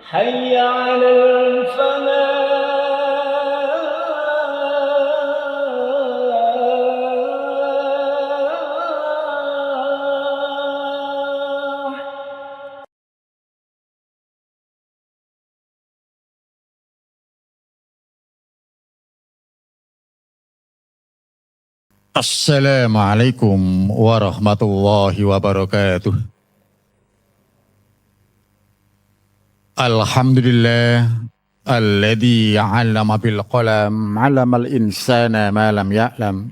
حي على الفلاح. Assalamualaikum warahmatullahi wabarakatuh. Alhamdulillah alladzi 'allama bil qalam 'allamal insana ma lam ya'lam.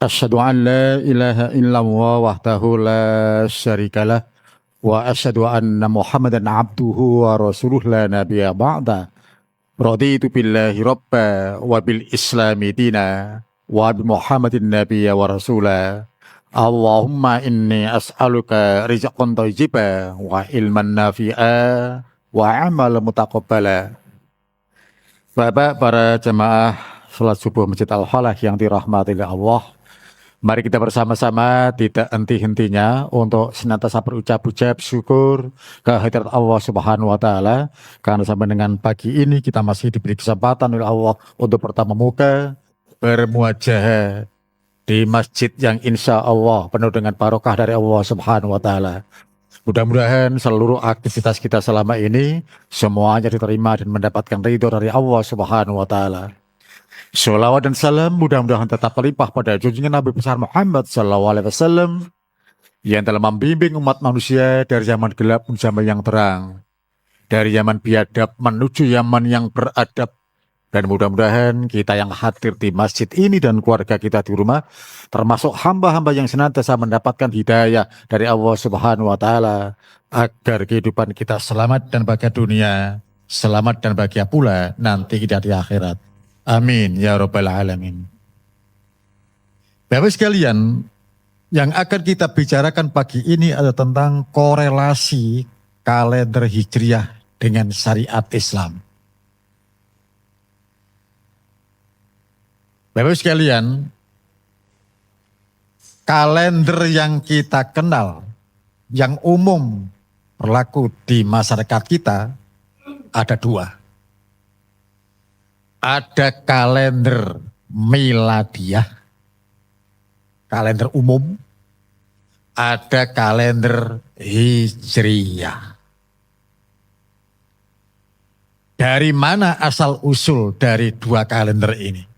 Asyhadu an la ilaha illallah wahdahu la syarikalah wa asyhadu anna Muhammadan 'abduhu wa rasuluh la nabiyya ba'da. Raditu billahi rabba wa bil islami dina wa bi Muhammadin nabiyya wa rasula. Allahumma inni as'aluka rizqan thayyiban wa ilman nafi'a wa amal mutaqabbala. Bapak para jemaah salat subuh Masjid Al-Falah yang dirahmati oleh Allah, mari kita bersama-sama tidak henti-hentinya untuk senantiasa berucap-ucap syukur kehadirat Allah Subhanahu wa taala karena sampai dengan pagi ini kita masih diberi kesempatan oleh Allah untuk bertemu muka bermuajah di masjid yang insya Allah penuh dengan barokah dari Allah Subhanahu wa taala. Mudah-mudahan seluruh aktivitas kita selama ini semuanya diterima dan mendapatkan ridho dari Allah Subhanahu wa taala. Sholawat dan salam mudah-mudahan tetap terlimpah pada junjungan Nabi besar Muhammad SAW yang telah membimbing umat manusia dari zaman gelap menuju zaman yang terang, dari zaman biadab menuju zaman yang beradab. Dan mudah-mudahan kita yang hadir di masjid ini dan keluarga kita di rumah termasuk hamba-hamba yang senantiasa mendapatkan hidayah dari Allah Subhanahu wa taala agar kehidupan kita selamat dan bahagia dunia, selamat dan bahagia pula nanti kita di akhirat. Amin ya rabbal alamin. Bapak sekalian, yang akan kita bicarakan pagi ini adalah tentang korelasi kalender Hijriah dengan syariat Islam. Bapak sekalian, kalender yang kita kenal, yang umum berlaku di masyarakat kita, ada dua. Ada kalender miladiah, kalender umum, ada kalender hijriyah. Dari mana asal usul dari dua kalender ini?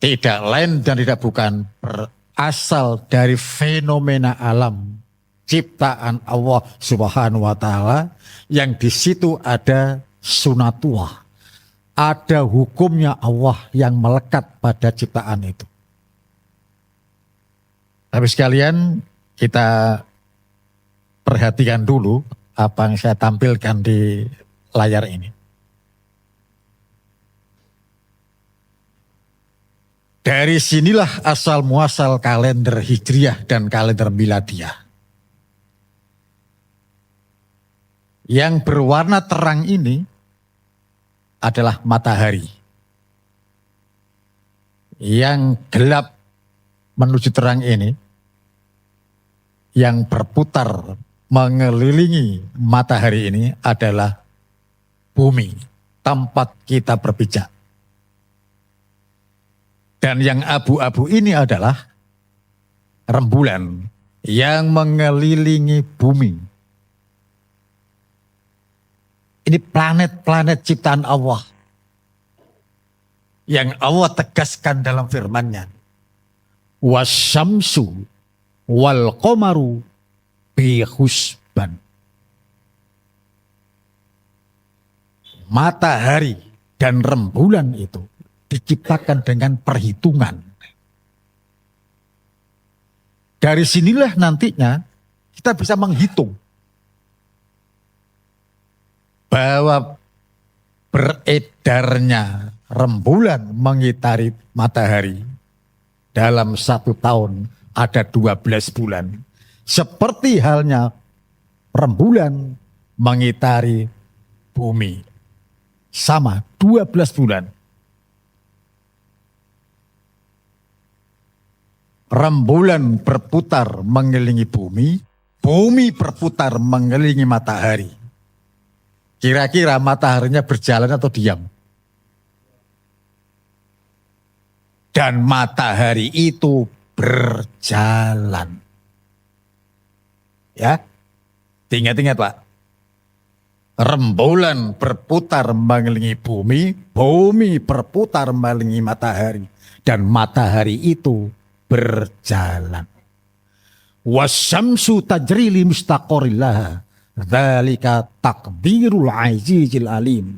Tidak lain dan tidak bukan berasal dari fenomena alam ciptaan Allah Subhanahu wa taala yang di situ ada sunatullah, ada hukumnya Allah yang melekat pada ciptaan itu. Tapi sekalian kita perhatikan dulu apa yang saya tampilkan di layar ini. Dari sinilah asal muasal kalender Hijriah dan kalender Miladiah. Yang berwarna terang ini adalah matahari. Yang gelap menuju terang ini, yang berputar mengelilingi matahari ini adalah bumi, tempat kita berpijak. Dan yang abu-abu ini adalah rembulan yang mengelilingi bumi. Ini planet-planet ciptaan Allah yang Allah tegaskan dalam firman-Nya. Wasyamsu wal qamaru bihusban. Matahari dan rembulan itu diciptakan dengan perhitungan. Dari sinilah nantinya kita bisa menghitung bahwa beredarnya rembulan mengitari matahari dalam 1 tahun ada 12 bulan. Seperti halnya rembulan mengitari bumi. Sama 12 bulan. Rembulan berputar mengelilingi bumi Bumi berputar mengelilingi matahari. Kira-kira mataharinya berjalan atau diam? Dan matahari itu berjalan. Ya, ingat-ingat Pak. Rembulan berputar mengelilingi bumi, bumi berputar mengelilingi matahari. Dan matahari itu berjalan. Wasyamsu tajri li mustaqarrin laha. Dzalika taqdirul azizil alim.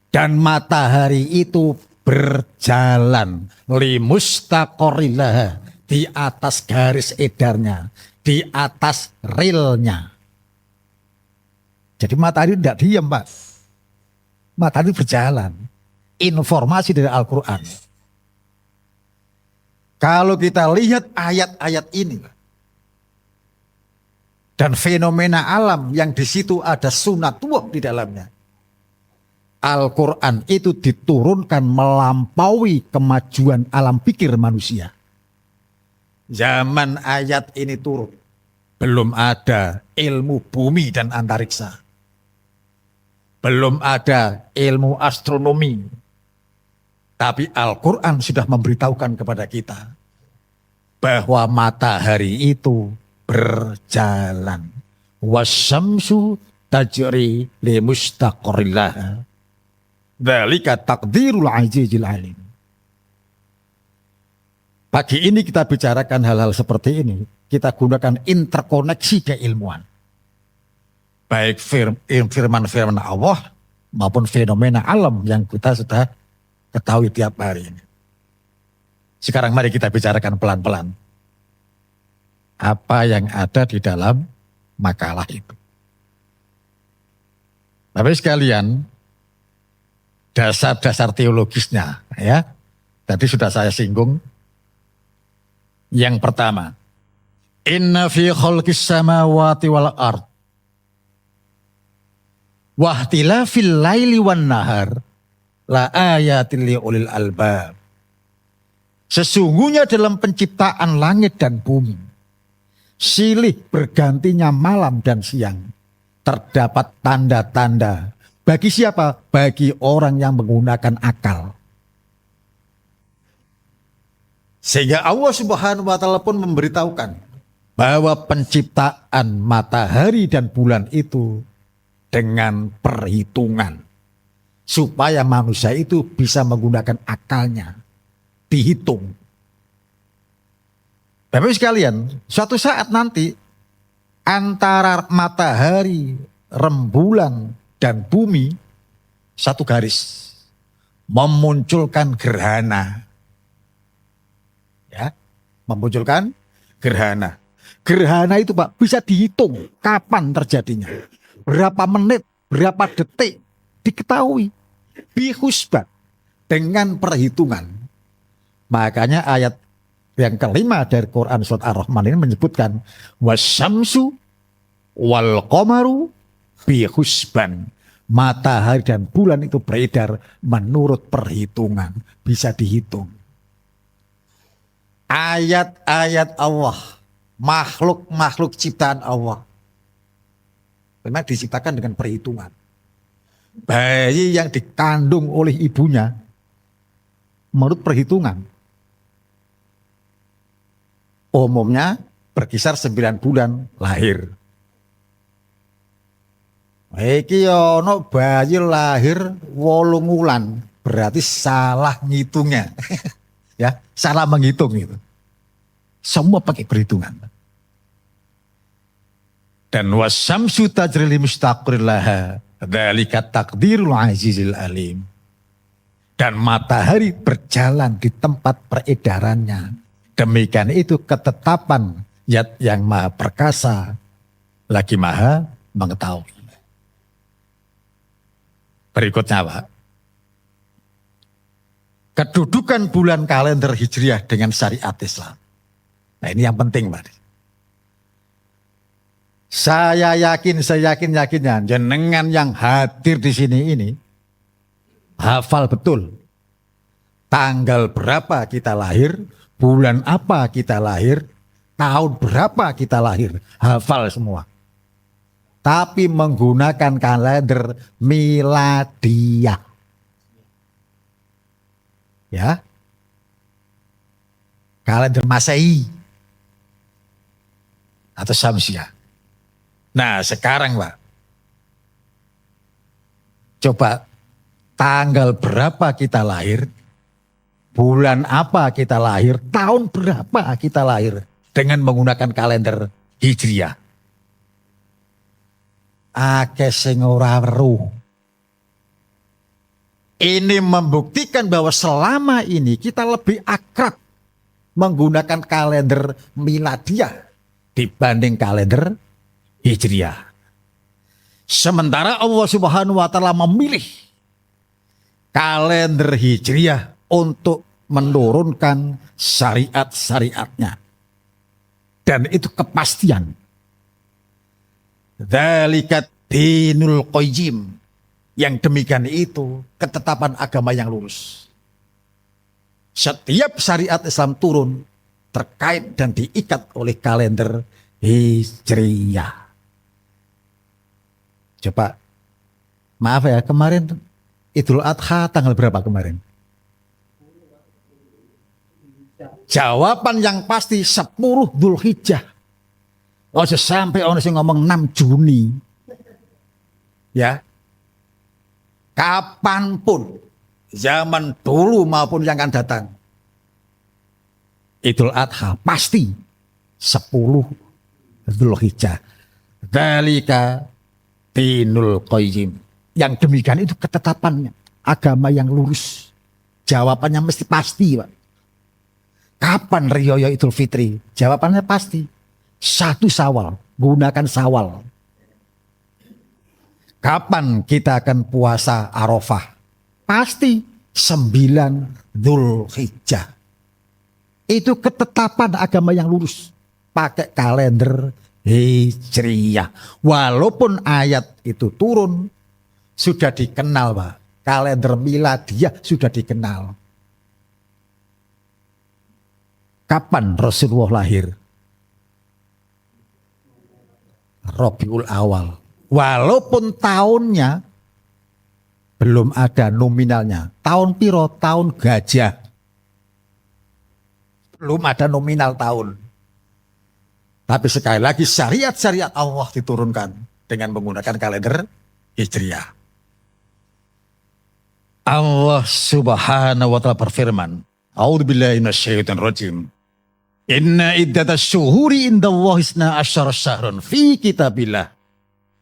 Dan matahari itu berjalan li mustaqarrin laha, di atas garis edarnya, di atas relnya. Jadi matahari tidak diam, Pak. Matahari berjalan. Informasi dari Al-Quran. Kalau kita lihat ayat-ayat ini dan fenomena alam yang di situ ada sunatullah di dalamnya. Al-Quran itu diturunkan melampaui kemajuan alam pikir manusia. Zaman ayat ini turun, belum ada ilmu bumi dan antariksa. Belum ada ilmu astronomi. Tapi Al-Quran sudah memberitahukan kepada kita bahwa matahari itu berjalan. Wasyamsu tajri li mustaqarrin laha. Dzalika taqdirul azizil alim. Pagi ini kita bicarakan hal-hal seperti ini. Kita gunakan interkoneksi keilmuan. Baik firman-firman Allah maupun fenomena alam yang kita sudah ketahui tiap hari ini. Sekarang mari kita bicarakan pelan-pelan. Apa yang ada di dalam makalah itu. Bapak sekalian, dasar-dasar teologisnya ya. Tadi sudah saya singgung. Yang pertama, inna fi khalqis samawati wal ard wa ihtilafil laili wan nahar la ayatil li ulil albab. Sesungguhnya dalam penciptaan langit dan bumi, silih bergantinya malam dan siang, terdapat tanda-tanda. Bagi siapa? Bagi orang yang menggunakan akal. Sehingga Allah Subhanahu wa Ta'ala pun memberitahukan bahwa penciptaan matahari dan bulan itu dengan perhitungan. Supaya manusia itu bisa menggunakan akalnya. Dihitung. Bapak sekalian, suatu saat nanti antara matahari, rembulan, dan bumi satu garis memunculkan gerhana. Ya, memunculkan gerhana. Gerhana itu Pak bisa dihitung kapan terjadinya. Berapa menit, berapa detik diketahui. Bihusbat dengan perhitungan. Makanya ayat yang kelima dari Quran surat Ar-Rahman ini menyebutkan wasyamsu wal qamaru bihusban. Matahari dan bulan itu beredar menurut perhitungan, bisa dihitung. Ayat-ayat Allah, makhluk-makhluk ciptaan Allah memang diciptakan dengan perhitungan. Bayi yang dikandung oleh ibunya menurut perhitungan umumnya berkisar 9 bulan lahir. Iki ono bayi lahir 8 wulan, berarti salah ngitungnya. Ya, salah menghitung itu. Semua pakai perhitungan. Dan wasyamsu tajri li mustaqarrin laha, dzalika taqdirul azizil alim. Dan matahari berjalan di tempat peredarannya. Demikian itu ketetapan Zat yang maha perkasa lagi maha mengetahui. Berikutnya Pak. Kedudukan bulan kalender Hijriah dengan syariat Islam. Nah ini yang penting Pak. Saya yakinnya jenengan yang hadir di sini ini hafal betul tanggal berapa kita lahir, bulan apa kita lahir, tahun berapa kita lahir, hafal semua. Tapi menggunakan kalender miladiah. Ya. Kalender Masehi atau Syamsiah. Nah, sekarang Pak, coba tanggal berapa kita lahir, bulan apa kita lahir, tahun berapa kita lahir dengan menggunakan kalender Hijriah. Akeh sing ora weruh. Ini membuktikan bahwa selama ini kita lebih akrab menggunakan kalender miladiah dibanding kalender Hijriah. Sementara Allah Subhanahu wa taala memilih kalender Hijriah untuk menurunkan syariat-syariatnya. Dan itu kepastian. Dzalikat dinul qayyim. Yang demikian itu ketetapan agama yang lurus. Setiap syariat Islam turun terkait dan diikat oleh kalender Hijriyah. Coba, maaf ya, kemarin Idul Adha tanggal berapa kemarin? Jawaban yang pasti 10 Dzulhijjah. Oh, sampai orang sing ngomong 6 Juni. Ya. Kapanpun, zaman dulu maupun yang akan datang, Idul Adha pasti 10 Dzulhijjah. Dzalika dinul qayyim. Yang demikian itu ketetapannya, agama yang lurus. Jawabannya mesti pasti, Pak. Kapan Riyaya Idul Fitri? Jawabannya pasti 1 Syawal, gunakan Syawal. Kapan kita akan puasa Arafah? Pasti 9 Dzulhijjah. Itu ketetapan agama yang lurus. Pakai kalender Hijriyah. Walaupun ayat itu turun, sudah dikenal, Pak. Kalender miladiah sudah dikenal. Kapan Rasulullah lahir? Rabiul Awal. Walaupun tahunnya belum ada nominalnya. Tahun piro? Tahun gajah. Belum ada nominal tahun. Tapi sekali lagi syariat-syariat Allah diturunkan dengan menggunakan kalender Hijriyah. Allah Subhanahu wa taala berfirman, A'udzubillahi minasyaitonirrajim. Inna iddatas syuhuri indallahi 12 syahrun fi kitabillah.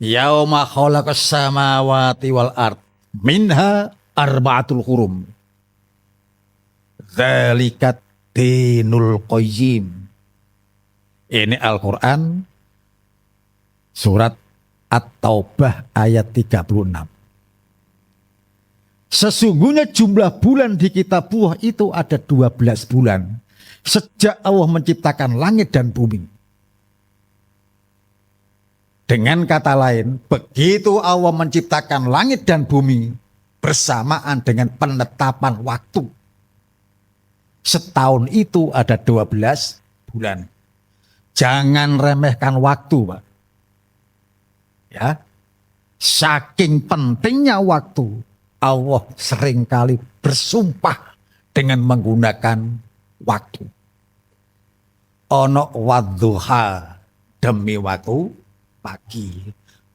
Yauma khalaqas samawati wal ard minha arba'atul hurum. Dzalikat dinul qayyim. Ini Al-Quran surat At-Taubah ayat 36. Sesungguhnya jumlah bulan di kitabullah itu ada 12 bulan. Sejak Allah menciptakan langit dan bumi. Dengan kata lain, begitu Allah menciptakan langit dan bumi bersamaan dengan penetapan waktu. Setahun itu ada 12 bulan. Jangan remehkan waktu, Pak. Ya. Saking pentingnya waktu, Allah seringkali bersumpah dengan menggunakan waktu. Ono wadduha demi waktu pagi.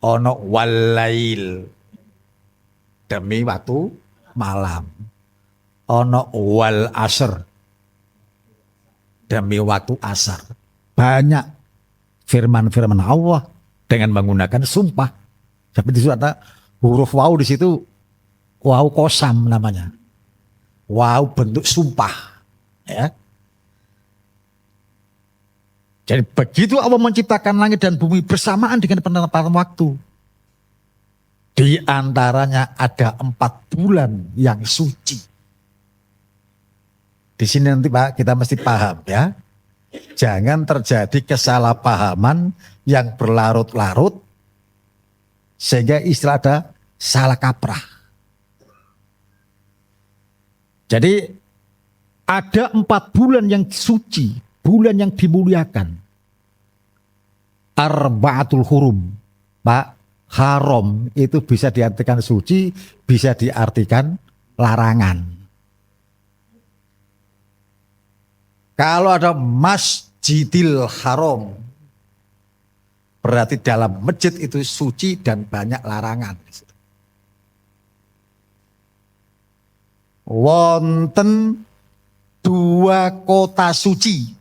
Ono walail demi waktu malam. Ono wal asr demi waktu asar. Banyak firman-firman Allah dengan menggunakan sumpah. Seperti itu ada huruf waw di situ, waw kosam namanya. Waw bentuk sumpah. Ya. Jadi begitu Allah menciptakan langit dan bumi bersamaan dengan penetapan waktu. Di antaranya ada 4 bulan yang suci. Di sini nanti Pak kita mesti paham ya. Jangan terjadi kesalahpahaman yang berlarut-larut sehingga istilah ada salah kaprah. Jadi ada 4 bulan yang suci, bulan yang dimuliakan. arba'atul hurum. Pak, haram itu bisa diartikan suci, bisa diartikan larangan. Kalau ada Masjidil Haram, berarti dalam masjid itu suci dan banyak larangan. Wonten dua kota suci,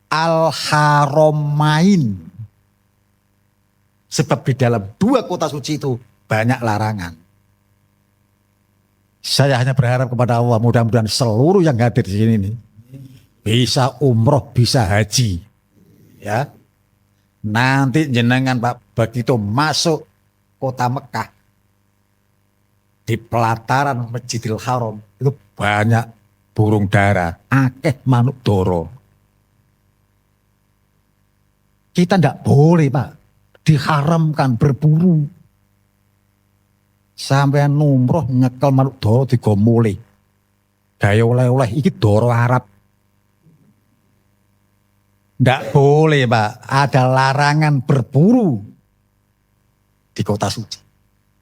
Al-Haramain. Sebab di dalam dua kota suci itu banyak larangan. Saya hanya berharap kepada Allah, mudah-mudahan seluruh yang hadir di sini ini bisa umroh, bisa haji. Ya. Nanti jenengan Pak, begitu masuk kota Mekah, di pelataran Masjidil Haram itu banyak burung dara, akeh manuk doro. Kita tidak boleh Pak, diharamkan berburu. Sampai numroh nyekel manuk doro digomole. Gaya oleh-oleh iki doro Arab. Tidak boleh Pak, ada larangan berburu di kota suci.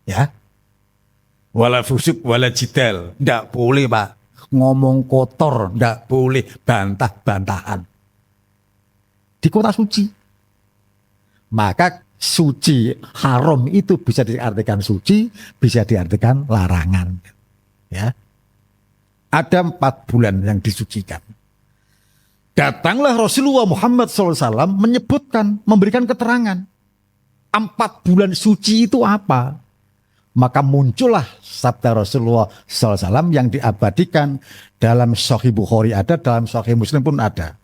Ya. Wala fusuk wala jidal, tidak boleh Pak. Ngomong kotor, tidak boleh bantah-bantahan. Di kota suci. Maka suci, haram itu bisa diartikan suci, bisa diartikan larangan. Ya. Ada 4 bulan yang disucikan. Datanglah Rasulullah Muhammad SAW menyebutkan, memberikan keterangan. 4 bulan suci itu apa? Maka muncullah sabda Rasulullah SAW yang diabadikan dalam Sahih Bukhari ada, dalam Sahih Muslim pun ada.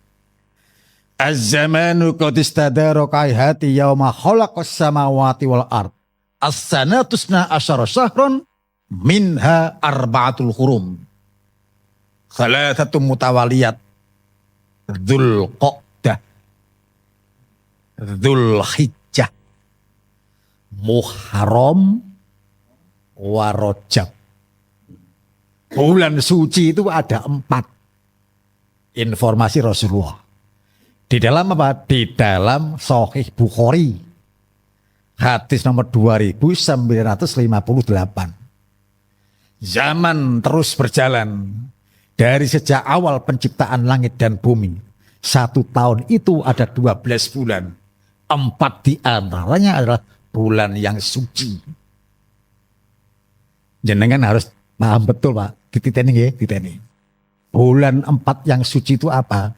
Az-zamanu qad istadara kaihati yauma khalaqas samawati wal ard. As-sanatusna asyara syahron minha arba'atul hurum. Salatatu mutawaliyat. Dzulqa'dah, Dzulhijjah, Muharram, Warajab. Bulan suci itu ada 4. Informasi Rasulullah. Di dalam apa? Di dalam Sahih Bukhari. Hadis nomor 2958. Zaman terus berjalan. Dari sejak awal penciptaan langit dan bumi. 1 tahun itu ada 12 bulan. 4 di antaranya adalah bulan yang suci. Jenengan harus paham betul Pak. Dititeni ya, diteni. Bulan 4 yang suci itu apa?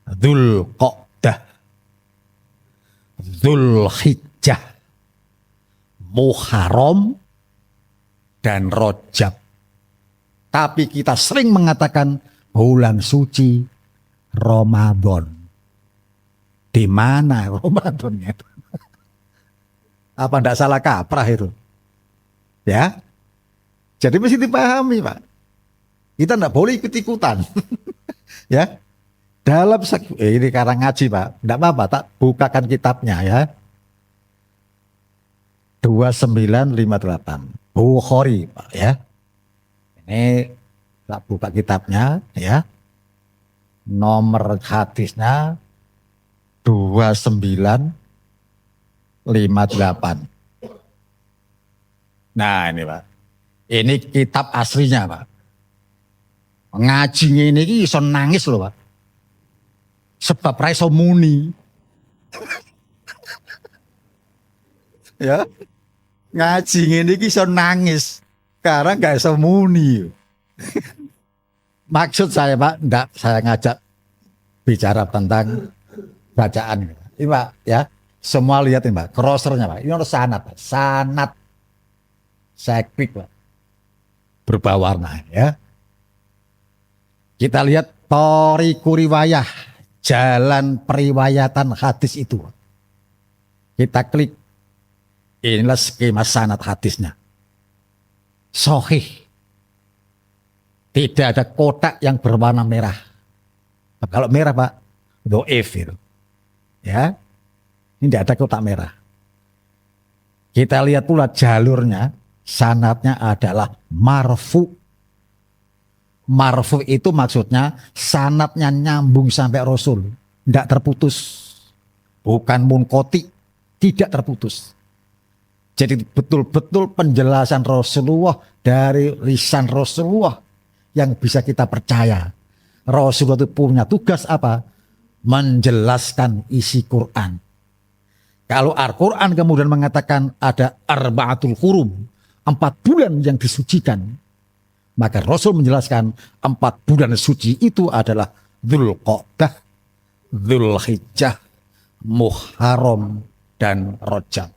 Dzulqa'dah, Dzulhijjah, Muharram, dan Rajab. Tapi kita sering mengatakan bulan suci Ramadan. Di mana Ramadannya itu? Apa enggak salah kaprah itu? Ya. Jadi mesti dipahami Pak. Kita enggak boleh ikut-ikutan. Ya. Dalam ini karang ngaji Pak. Enggak apa-apa, tak bukakan kitabnya ya. 2958 Bukhari Pak ya. Ini tak buka kitabnya ya. Nomor hadisnya 2958. Nah ini Pak. Ini kitab aslinya Pak. Ngaji ini iso nangis loh Pak. Sebab ra iso muni. Ya. Ngaji ini iso nangis. Sekarang gak iso muni. Maksud saya Pak, enggak saya ngajak bicara tentang bacaan. Ini Pak ya, semua lihat ini Pak, crossernya Pak. Ini ada sanad Pak. Sanad. Saya klik Pak. Berubah warna ya. Kita lihat Thariqu riwayah, jalan periwayatan hadis itu. Kita klik. Inilah skema sanad hadisnya. Sahih. Tidak ada kotak yang berwarna merah. Kalau merah Pak, do'if itu. Ya. Ini tidak ada kotak merah. Kita lihat pula jalurnya, sanadnya adalah marfu. Marfu itu maksudnya sanadnya nyambung sampai Rasul. Tidak terputus. bukan munkoti, tidak terputus. Jadi betul-betul penjelasan Rasulullah dari lisan Rasulullah yang bisa kita percaya. Rasulullah itu punya tugas apa? Menjelaskan isi Quran. Kalau Al-Quran kemudian mengatakan ada arba'atul hurum, 4 bulan yang disucikan, maka Rasul menjelaskan 4 bulan suci itu adalah Dzulqa'dah, Dzulhijjah, Muharram, dan Rajab.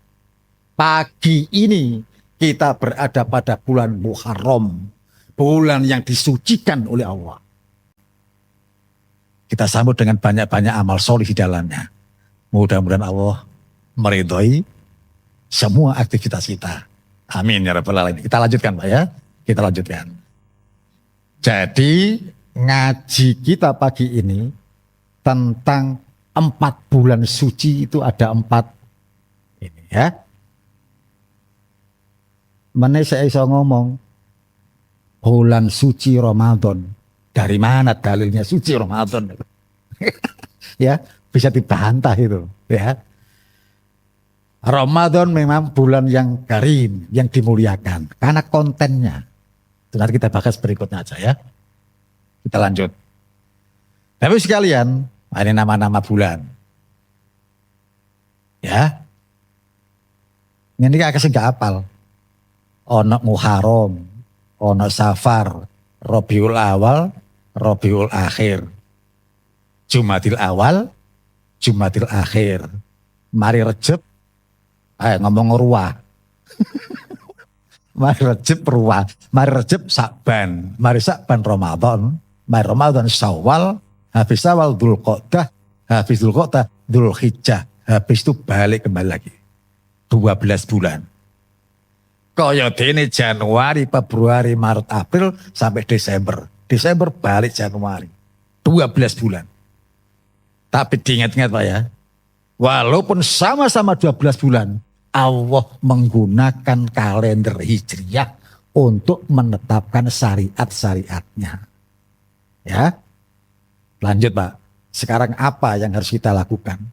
Pagi ini kita berada pada bulan Muharram, bulan yang disucikan oleh Allah. Kita sambut dengan banyak-banyak amal solih di dalamnya. Mudah-mudahan Allah meridhoi semua aktivitas kita. Amin ya rabbal alamin. Kita lanjutkan Pak ya. Kita lanjutkan. Jadi ngaji kita pagi ini tentang 4 bulan suci itu ada 4 ini ya. Mana saya bisa ngomong bulan suci Ramadan. Dari mana dalilnya suci Ramadan? Ya, bisa dibantah itu, ya. Ramadan memang bulan yang karim, yang dimuliakan karena kontennya. Itu nanti kita bahas berikutnya aja ya. Kita lanjut. Tapi sekalian, ini nama-nama bulan. Ya. Ini kasih nggak hafal. Ono Muharram, ono Safar, Rabiul Awal, Rabiul Akhir, Jumadil Awal, Jumadil Akhir, mari Rejab, ngomong ruah, mari Rejab ruah, mari Rejab Sakban, mari Sakban Ramadan, mari Ramadan Syawal, habis Syawal Dzulqa'dah, habis Dzulqa'dah Dzulhijjah, habis itu balik kembali lagi, 12 bulan. Kaya dene Januari, Februari, Maret, April sampai Desember. Desember balik Januari. 12 bulan. Tapi diingat-ingat Pak ya. Walaupun sama-sama 12 bulan. Allah menggunakan kalender Hijriyah untuk menetapkan syariat-syariatnya. Ya. Lanjut Pak. Sekarang apa yang harus kita lakukan?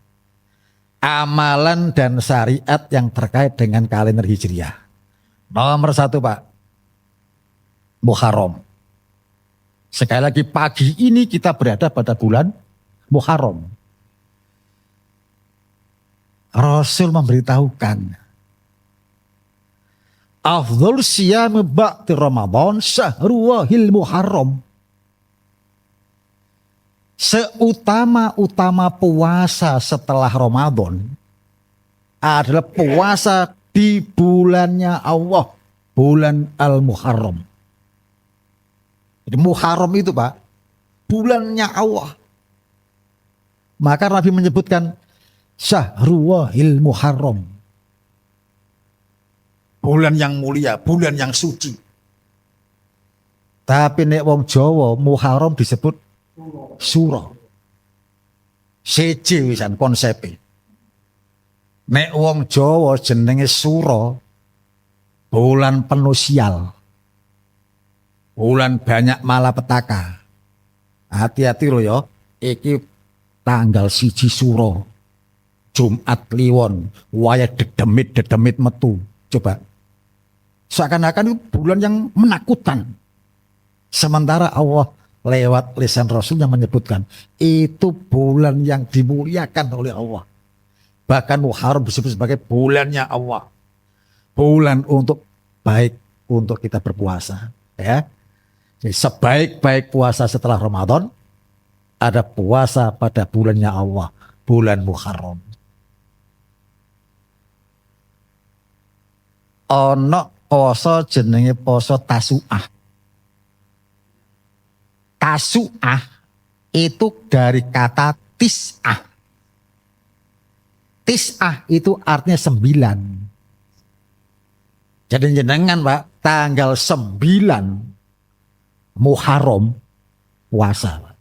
Amalan dan syariat yang terkait dengan kalender Hijriyah. Nomor 1 Pak, Muharram. Sekali lagi pagi ini kita berada pada bulan Muharram. Rasul memberitahukan, afdhal siyam ba'di Ramadan syahruwahil Muharram. Seutama-utama puasa setelah Ramadan adalah puasa di bulannya Allah, bulan Al-Muharram. Jadi Muharram itu Pak, bulannya Allah. Maka Nabi menyebutkan Syahruwahil Muharram. Bulan yang mulia, bulan yang suci. Tapi nek wong Jawa Muharram disebut suro. Seje wisan konsepe. Nek wong Jawa jenenge suro, bulan penuh sial. Bulan banyak malapetaka. Hati-hati loh ya, iki tanggal 1 suro. Jumat Kliwon, waya dedemit metu. Coba. Seakan-akan itu bulan yang menakutkan. Sementara Allah lewat lisan Rasul yang menyebutkan itu bulan yang dimuliakan oleh Allah. Bahkan Muharram disebut sebagai bulannya Allah. Bulan untuk baik untuk kita berpuasa. Ya. Jadi sebaik-baik puasa setelah Ramadan, ada puasa pada bulannya Allah, bulan Muharram. Ono poso jenenge poso Tasu'ah. Tasu'ah itu dari kata tis'ah. Tis'ah itu artinya 9. Jadi jenengan Pak, tanggal 9 Muharram puasa Pak.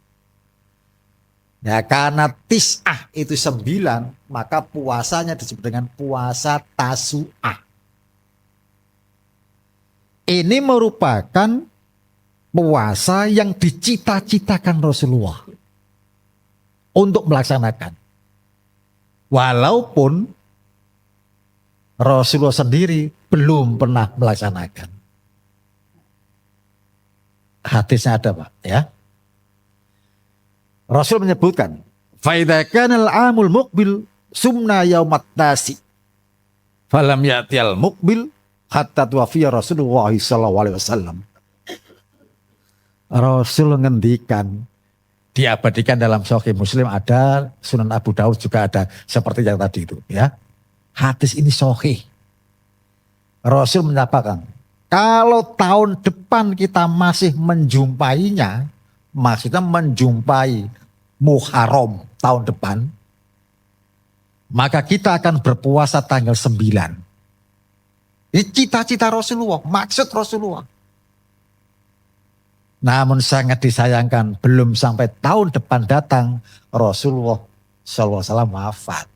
Ya karena tis'ah itu 9, maka puasanya disebut dengan puasa Tasu'ah. Ini merupakan puasa yang dicita-citakan Rasulullah untuk melaksanakan. Walaupun Rasulullah sendiri belum pernah melaksanakan. Hadisnya ada Pak ya. Rasul menyebutkan, "Faidza kana al-amul muqbil sumna yaumat tasi." Falam ya'tiyal muqbil hatta tuwafiya Rasulullah sallallahu alaihi wasallam. Rasul ngendikan, diabadikan dalam Sahih Muslim ada, Sunan Abu Daud juga ada, seperti yang tadi itu ya. Hadis ini sahih. Rasul menyatakan, kalau tahun depan kita masih menjumpainya, maksudnya menjumpai Muharram tahun depan, maka kita akan berpuasa tanggal 9. Ini cita-cita Rasulullah, maksud Rasulullah. Namun sangat disayangkan, belum sampai tahun depan datang, Rasulullah SAW wafat.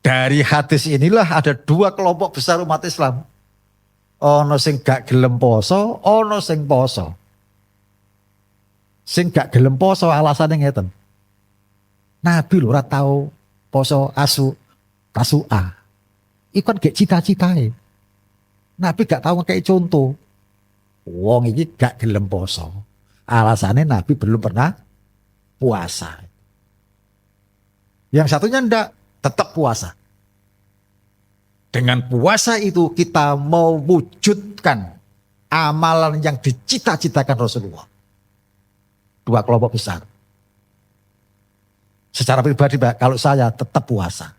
Dari hadis inilah ada dua kelompok besar umat Islam. Ono sing gak gelem poso, ono sing poso. Sing gak gelem poso alasannya ngeten. Nabi lho ora tau poso tasu'a. Iku kan gak cita-citae. Nabi gak tau ngekei contoh. Wong iki gak gelem poso. Alasannya Nabi belum pernah puasa. Yang satunya ndak, tetap puasa. Dengan puasa itu kita mewujudkan amalan yang dicita-citakan Rasulullah. Dua kelompok besar. Secara pribadi Pak, kalau saya tetap puasa.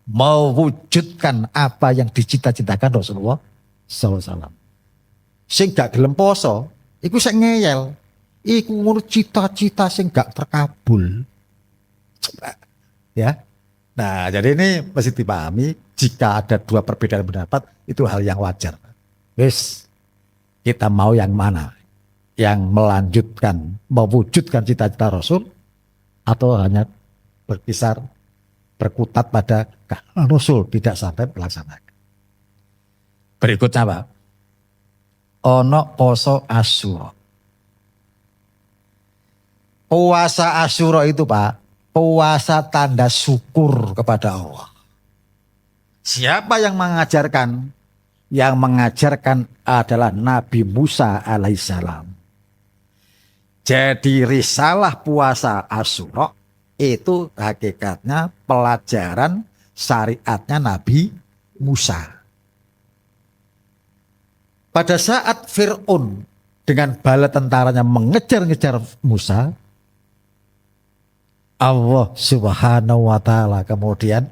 Mewujudkan apa yang dicita-citakan Rasulullah SAW. Sing gak gelem poso, iku sing ngeyel. Iku ngono cita-cita sing gak terkabul. Ya. Nah, jadi ini mesti dipahami, jika ada dua perbedaan pendapat itu hal yang wajar. Wis, kita mau yang mana? Yang melanjutkan, mewujudkan cita-cita Rasul atau hanya berkisar berkutat pada Rasul tidak sampai melaksanakan. Berikutnya Pak. Ono poso Asyura. Puasa Asyura itu Pak, puasa tanda syukur kepada Allah. Siapa yang mengajarkan? Yang mengajarkan adalah Nabi Musa alaihissalam. Jadi risalah puasa Asyura itu hakikatnya pelajaran syariatnya Nabi Musa. Pada saat Fir'aun dengan bala tentaranya mengejar-ngejar Musa, Allah Subhanahu wa Ta'ala kemudian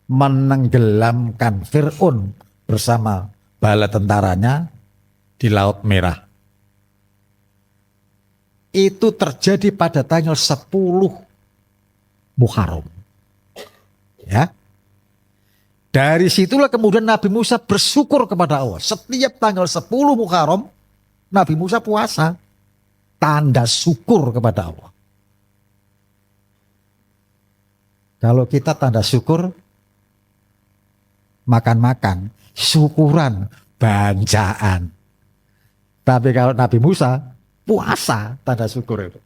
menenggelamkan Fir'aun bersama bala tentaranya di Laut Merah. Itu terjadi pada tanggal 10 Muharram. Ya. Dari situlah kemudian Nabi Musa bersyukur kepada Allah. Setiap tanggal 10 Muharram Nabi Musa puasa. Tanda syukur kepada Allah. Kalau kita tanda syukur, makan-makan, syukuran, banjaan. Tapi kalau Nabi Musa, puasa tanda syukur itu.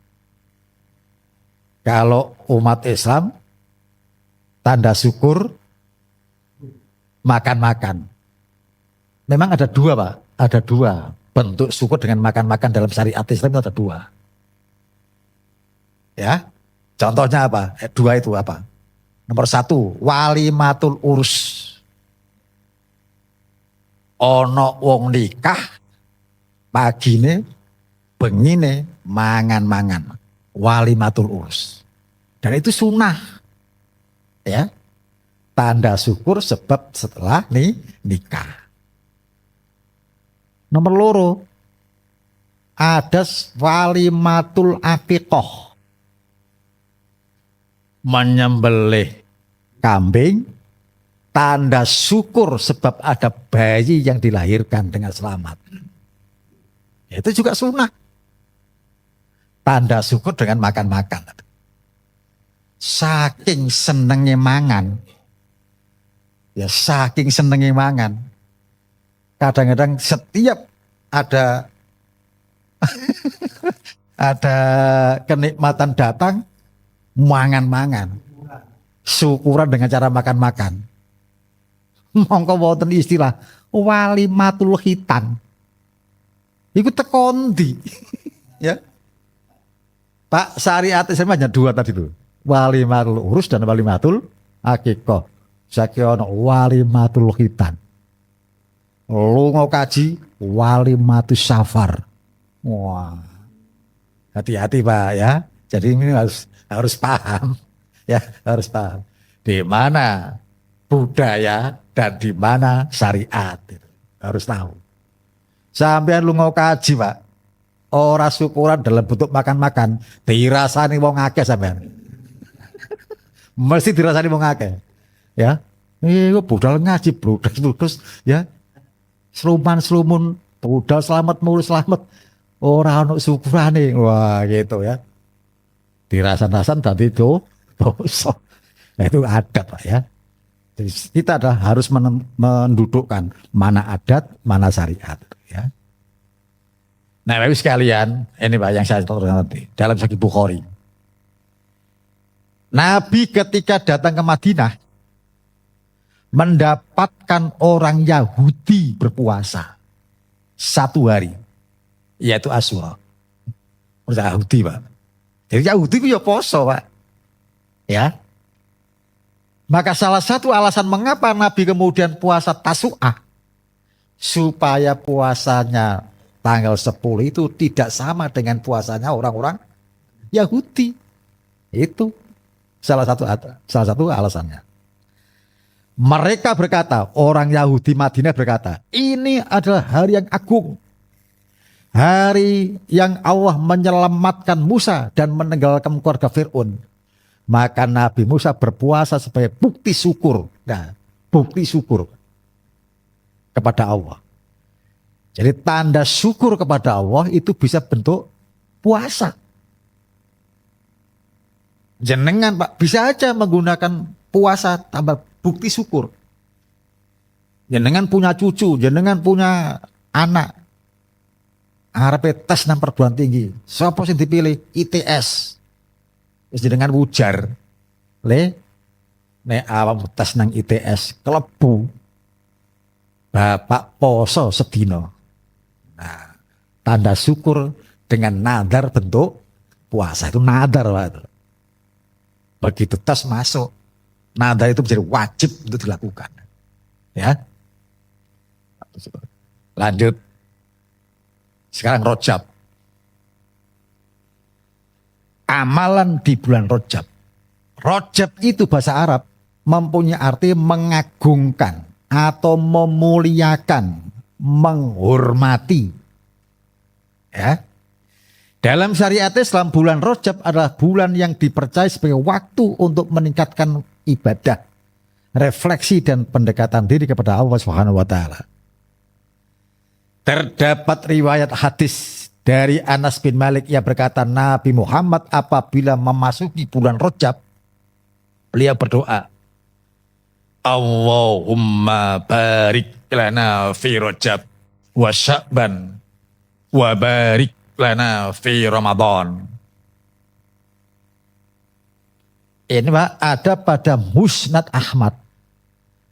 Kalau umat Islam, tanda syukur, makan-makan. Memang ada dua Pak, ada dua bentuk syukur dengan makan-makan dalam syariat Islam itu ada dua. Ya, contohnya apa? Dua itu apa? Nomor satu, walimatul urus. Ono wong nikah, pagine, bengine, mangan-mangan. Walimatul urus. Dan itu sunnah. Ya. Tanda syukur sebab setelah nikah. Nomor loro, ada walimatul aqiqah. Menyembelih kambing, tanda syukur sebab ada bayi yang dilahirkan dengan selamat. Itu juga sunnah. Tanda syukur dengan makan-makan. Saking senengnya mangan. Ya saking senengnya mangan. Kadang-kadang setiap ada ada kenikmatan datang, mangan-mangan, syukuran dengan cara makan-makan. Mongko wonten istilah walimatul khitan. Iku tekondi. Ya. Pak, syariat Islam hanya dua tadi itu. Walimatul urus dan walimatul akikah. Saiki ana walimatul khitan. Lunga kaji walimatus safar. Wah. Hati-hati Pak ya. Jadi ini harus paham. Ya, harus paham. Di mana budaya dan di mana syariat itu. Harus tahu. Sampean lunga kaji Pak. Ora syukuran dalam bentuk makan-makan, dirasani wong akeh sampean. Mesti dirasani wong akeh. Ya. Iku budal ngaji bludes ya. Sluman-slumun budal selamat mulus selamat. Ora ono syukurane. Wah, gitu ya. Dirasan-rasan tadi itu dosa. Nah, itu adat Pak ya. Jadi kita harus mendudukkan mana adat, mana syariat ya. Nah, Bapak sekalian, ini Pak yang saya nanti dalam Sahih Bukhari. Nabi ketika datang ke Madinah mendapatkan orang Yahudi berpuasa 1 hari, yaitu Asyura. Orang Yahudi Pak. Jadi Yahudi itu ya poso Pak. Ya. Maka salah satu alasan mengapa Nabi kemudian puasa Tasu'ah, supaya puasanya tanggal 10 itu tidak sama dengan puasanya orang-orang Yahudi. Itu salah satu alasannya. Mereka berkata, orang Yahudi Madinah berkata, ini adalah hari yang agung. Hari yang Allah menyelamatkan Musa dan meninggalkan keluarga Fir'aun. Maka Nabi Musa berpuasa sebagai bukti syukur. Nah, bukti syukur kepada Allah. Jadi tanda syukur kepada Allah itu bisa bentuk puasa. Jenengan Pak bisa aja menggunakan puasa tambah bukti syukur. Jenengan punya cucu, jenengan punya anak. Arep tes nang perguruan tinggi. Siapa sing dipilih? ITS. Wis jenengan wujar. Nek awam tes nang ITS klebu. Bapak poso sedina. Nah, tanda syukur dengan nadar bentuk puasa itu nadar Pak. Begitu tes masuk, nadar itu menjadi wajib untuk dilakukan. Ya. Lanjut. Sekarang Rajab. Amalan di bulan Rajab. Rajab itu bahasa Arab mempunyai arti mengagungkan atau memuliakan, menghormati. Ya. Dalam syariat Islam bulan Rajab adalah bulan yang dipercaya sebagai waktu untuk meningkatkan ibadah, refleksi dan pendekatan diri kepada Allah Subhanahu wa taala. Terdapat riwayat hadis dari Anas bin Malik yang berkata Nabi Muhammad apabila memasuki bulan Rajab beliau berdoa, Allahumma barik lana fi Rajab wa Sya'ban wa barik lana fi Ramadan. Ini Pak ada pada Musnad Ahmad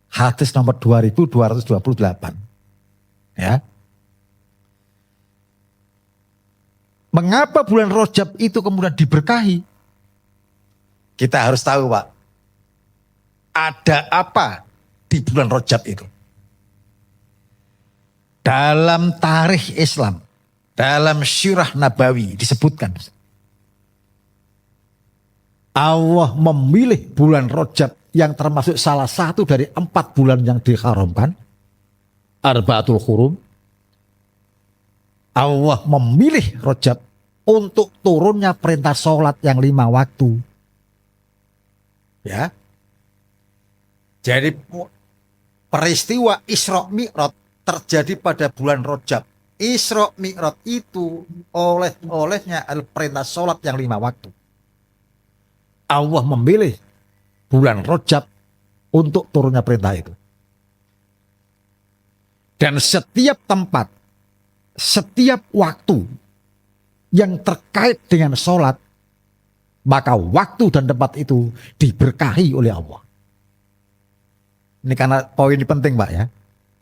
hadis nomor 2228. Ya. Mengapa bulan Rajab itu kemudian diberkahi? Kita harus tahu Pak. Ada apa di bulan Rajab itu? Dalam tarikh Islam, dalam Sirah Nabawi disebutkan. Allah memilih bulan Rajab yang termasuk salah satu dari 4 bulan yang diharamkan. Arba'atul Hurum. Allah memilih Rajab untuk turunnya perintah sholat yang 5 waktu. Ya. Jadi peristiwa Isra Mi'raj terjadi pada bulan Rajab. Isra Mi'raj itu olehnya perintah sholat yang 5 waktu. Allah memilih bulan Rajab untuk turunnya perintah itu. Dan setiap tempat, setiap waktu yang terkait dengan sholat, maka waktu dan tempat itu diberkahi oleh Allah. Ini karena poin ini penting Pak ya.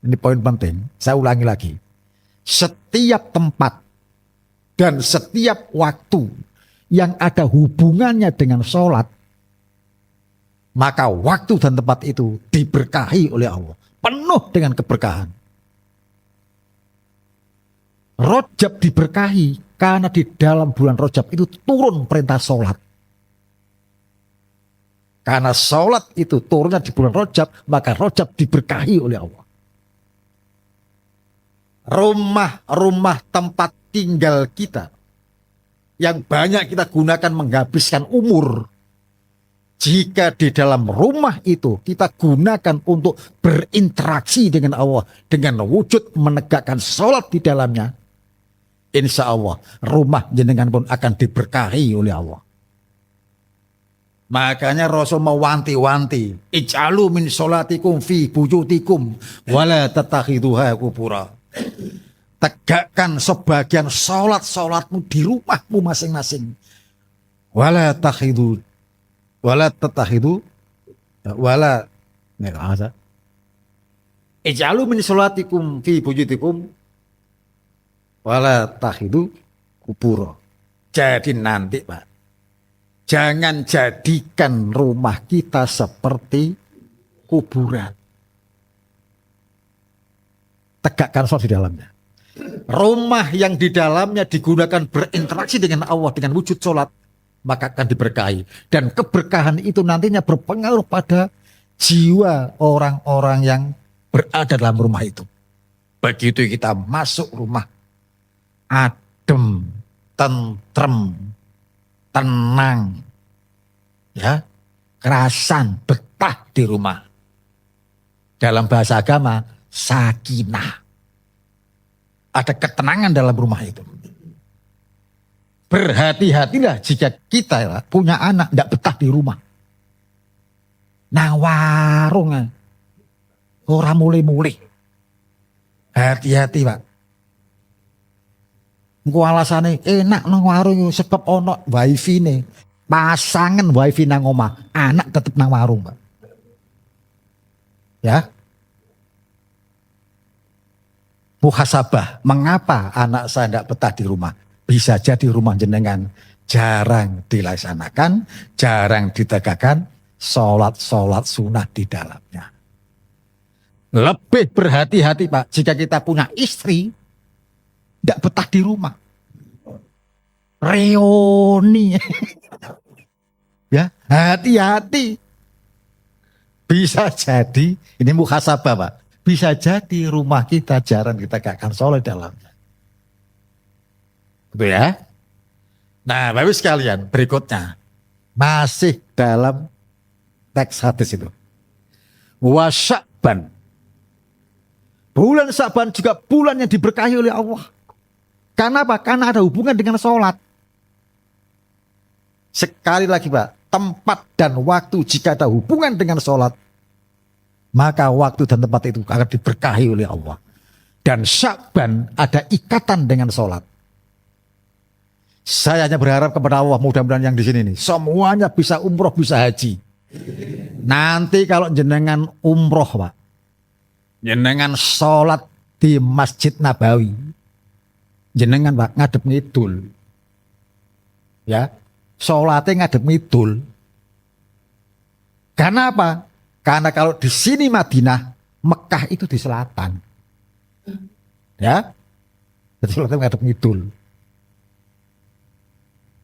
Ini poin penting. Saya ulangi lagi. Setiap tempat dan setiap waktu yang ada hubungannya dengan sholat, maka waktu dan tempat itu diberkahi oleh Allah. Penuh dengan keberkahan. Rojab diberkahi karena di dalam bulan Rojab itu turun perintah sholat. Karena sholat itu turunnya di bulan Rojab, maka Rojab diberkahi oleh Allah. Rumah-rumah tempat tinggal kita yang banyak kita gunakan menghabiskan umur, jika di dalam rumah itu kita gunakan untuk berinteraksi dengan Allah, dengan wujud menegakkan sholat di dalamnya, insya Allah rumah jenengan pun akan diberkahi oleh Allah. Makanya Rasul mewanti-wanti, ij'alu min sholatikum fi buyutikum wala tatakhiduha kubura. Tegakkan sebagian sholat-sholatmu di rumahmu masing-masing. Wala takhidu wala tatakhidu wala ij'alu min sholatikum fi buyutikum wala takhidu kubura. Jadi nanti Pak, jangan jadikan rumah kita seperti kuburan. Tegakkan sholat di dalamnya. Rumah yang di dalamnya digunakan berinteraksi dengan Allah dengan wujud sholat, maka akan diberkahi. Dan keberkahan itu nantinya berpengaruh pada jiwa orang-orang yang berada dalam rumah itu. Begitu kita masuk rumah, adem, tentrem, tenang, ya, kerasan, betah di rumah. Dalam bahasa agama, sakinah. Ada ketenangan dalam rumah itu. Berhati-hatilah jika kita punya anak tidak betah di rumah. Nah warung, orang mulai-mulai. Hati-hati Pak. Engko alasane enak nang warung sebab ono wifi nih. Pasangan wifi nang omah, anak tetep nang warung, Pak. Ya. Muhasabah, mengapa anak saya tidak betah di rumah? Bisa jadi rumah jenengan jarang dilaksanakan, jarang ditegakkan, sholat-sholat sunnah di dalamnya. Lebih berhati-hati Pak, jika kita punya istri, tidak betah di rumah. Reoni. Ya, hati-hati. Bisa jadi, ini muhasabah Pak, bisa jadi rumah kita jarang ditegakkan sholat dalamnya. Gitu ya. Nah, Bapak sekalian, berikutnya. Masih dalam teks hadis itu. Wa Sya'ban. Bulan Sya'ban juga bulan yang diberkahi oleh Allah. Karena apa? Karena ada hubungan dengan sholat. Sekali lagi Pak, tempat dan waktu jika ada hubungan dengan sholat, maka waktu dan tempat itu akan diberkahi oleh Allah. Dan Sya'ban ada ikatan dengan sholat. Saya hanya berharap kepada Allah, mudah-mudahan yang di sini nih, semuanya bisa umroh, bisa haji. Nanti kalau jenengan umroh Pak, jenengan sholat di Masjid Nabawi, jenengan Pak ngadep ngidul. Ya, sholatnya ngadep ngidul. Karena apa? Karena kalau di sini Madinah, Mekah itu di selatan. Ya. Jadi sholatnya ngadep ngidul.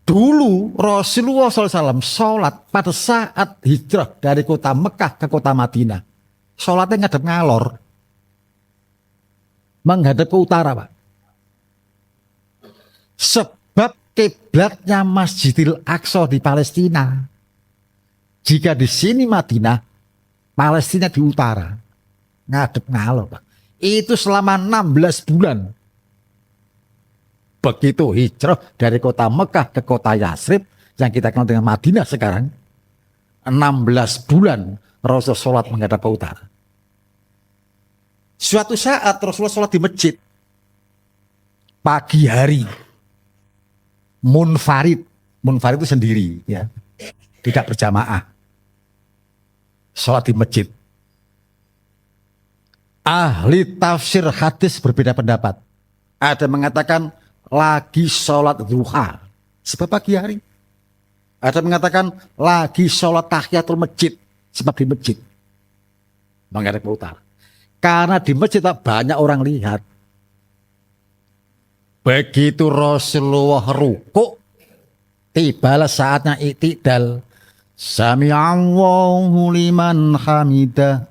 Dulu Rasulullah SAW sholat pada saat hijrah dari kota Mekah ke kota Madinah. Sholatnya ngadep ngalor. Menghadap ke utara Pak. Sebab kiblatnya Masjidil Aqsa di Palestina. Jika di sini Madinah, Palestina di utara. Ngadep ngalor Pak. Itu selama 16 bulan. Begitu hijrah dari kota Mekah ke kota Yasrib, yang kita kenal dengan Madinah sekarang, 16 bulan Rasulullah sholat menghadap ke utara. Suatu saat Rasulullah sholat di masjid, pagi hari, munfarid, Munfarid itu sendiri, ya, tidak berjamaah. Sholat di masjid. Ahli tafsir hadis berbeda pendapat. Ada mengatakan lagi sholat duha sebab pagi hari. Ada mengatakan lagi sholat tahiyatul masjid sebab di masjid menghadap ke utara. Karena di masjid banyak orang lihat. Begitu Rasulullah rukuk, tibalah saatnya i'tidal. Sami'allahu liman hamidah.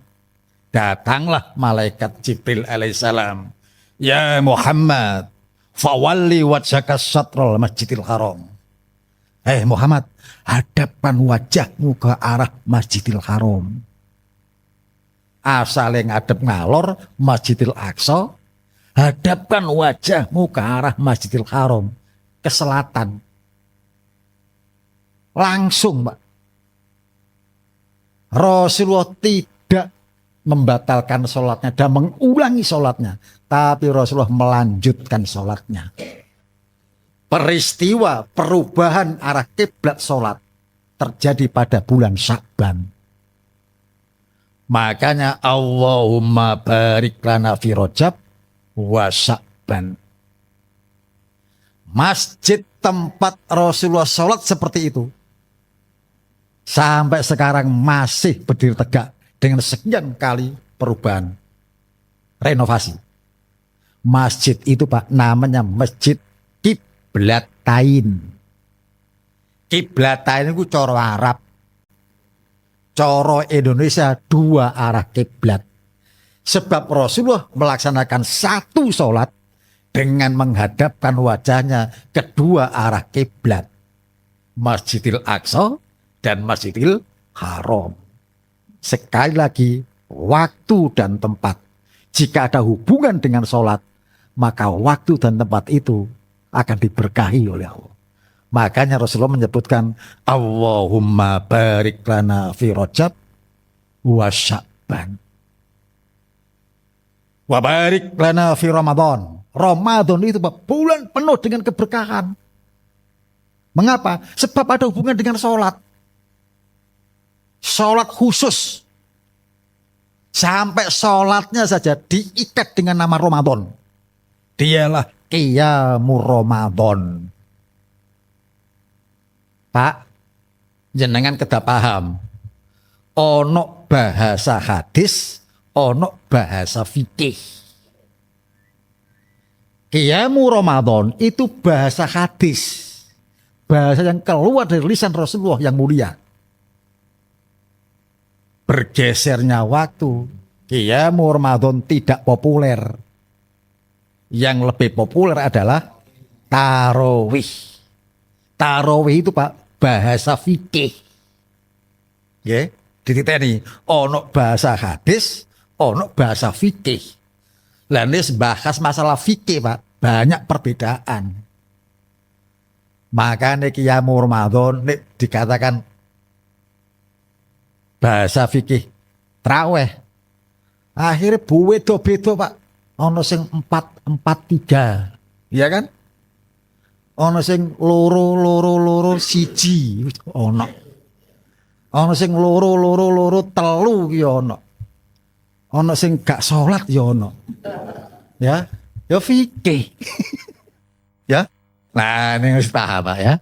Datanglah malaikat Jibril alaihissalam. Ya Muhammad, fawalli wajhaka syatral masjidil haram. Muhammad, hadapkan wajahmu ke arah masjidil haram. Asale ngadep ngalor Masjidil Aqsa, hadapkan wajahmu ke arah Masjidil Haram, ke selatan. Langsung, Pak. Rasulullah tidak membatalkan sholatnya dan mengulangi sholatnya, tapi Rasulullah melanjutkan sholatnya. Peristiwa perubahan arah kiblat sholat terjadi pada bulan Sya'ban. Makanya Allahumma barik lana fi Rajab wa Sya'ban. Masjid tempat Rasulullah sholat seperti itu sampai sekarang masih berdiri tegak dengan sekian kali perubahan renovasi. Masjid itu, Pak, namanya Masjid Qiblatain. Qiblatain itu coro Arab. Coro Indonesia dua arah kiblat. Sebab Rasulullah melaksanakan satu sholat dengan menghadapkan wajahnya kedua arah kiblat. Masjidil Aqsa dan Masjidil Haram. Sekali lagi, waktu dan tempat. Jika ada hubungan dengan sholat, maka waktu dan tempat itu akan diberkahi oleh Allah. Makanya Rasulullah menyebutkan Allahumma barik lana fi Rajab wa Sya'ban. Wa barik lana fi Ramadan. Ramadan itu bulan penuh dengan keberkahan. Mengapa? Sebab ada hubungan dengan sholat. Sholat khusus. Sampai sholatnya saja diikat dengan nama Ramadan. Dialah Qiyamul Ramadan. Pak, jenengan kedah paham. Ono bahasa hadis, ono bahasa fikih. Qiyamul Ramadan itu bahasa hadis. Bahasa yang keluar dari lisan Rasulullah yang mulia. Bergesernya waktu, Qiyamul Ramadan tidak populer. Yang lebih populer adalah tarawih. Tarawih itu, Pak, bahasa fikih. Ya, dititeni ono bahasa hadis, ono bahasa fikih. Lah ini bahas masalah fikih, Pak, banyak perbedaan. Makanya Qiyamul Ramadan ini dikatakan bahasa fikih traweh. Akhirnya beda-beda, Pak. Ono sing 4-4-3, ya kan? Ono sing loro siji, ono. Ono sing loro telu ki ono. Ono sing gak sholat ya ono. Ya, ya fikih. Ya. Nah, ini harus paham, Pak, ya.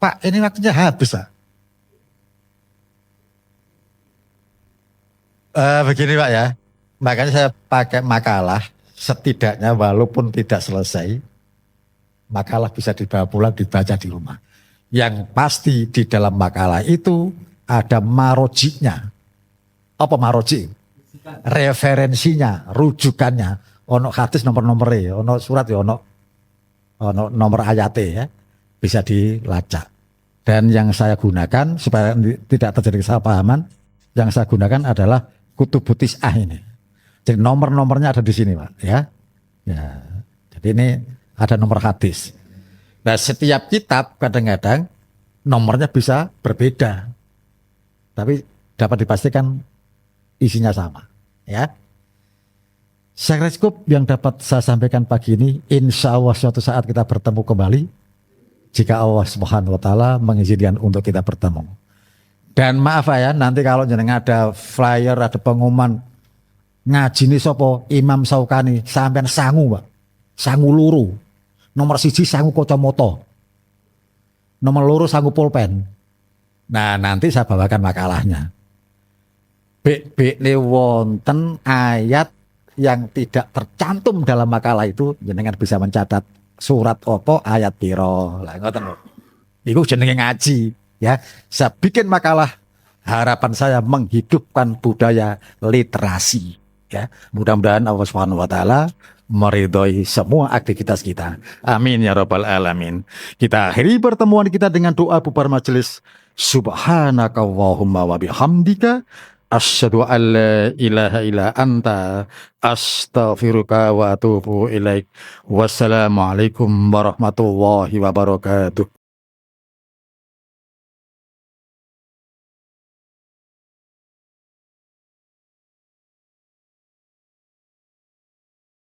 Pak, ini waktunya habis, Pak. Begini, Pak, ya. Makanya saya pakai makalah, setidaknya walaupun tidak selesai, makalah bisa dibawa pulang, dibaca di rumah. Yang pasti di dalam makalah itu ada marojiknya. Apa marojik? Referensinya, rujukannya. Ono hadis nomor-nomornya, ono surat ya, ono nomor ayatnya, ya. Bisa dilacak. Dan yang saya gunakan supaya tidak terjadi kesalahpahaman, yang saya gunakan adalah Kutubutis ini. Jadi nomor-nomornya ada di sini, Pak, ya. Ya. Jadi ini ada nomor hadis. Nah, setiap kitab kadang-kadang nomornya bisa berbeda. Tapi dapat dipastikan isinya sama, ya. Saya cukup yang dapat saya sampaikan pagi ini. Insya Allah suatu saat kita bertemu kembali jika Allah Subhanahu wa taala mengizinkan untuk kita bertemu. Dan maaf ya, nanti kalau jenengan ada flyer, ada pengumuman ngaji nih sopo Imam Saukani sampean sangu, Pak. Sangu luru. Nomor 1 sangu kacamata. Nomor 2 sangu pulpen. Nah, nanti saya bawakan makalahnya. Bek-bek wonten ayat yang tidak tercantum dalam makalah itu, jenengan bisa mencatat surat opo ayat piro. Lah ngoten lho. Iku jenenge ngaji, ya. Saya bikin makalah, harapan saya menghidupkan budaya literasi, ya. Mudah-mudahan Allah Subhanahu wa taala meridhoi semua aktivitas kita. Amin ya rabbal alamin. Kita akhiri pertemuan kita dengan doa bubar majelis. Subhanakallahumma wa bihamdika asyhadu an la ilaha illa anta astaghfiruka wa atubu ilaik. Wassalamualaikum warahmatullahi wabarakatuh.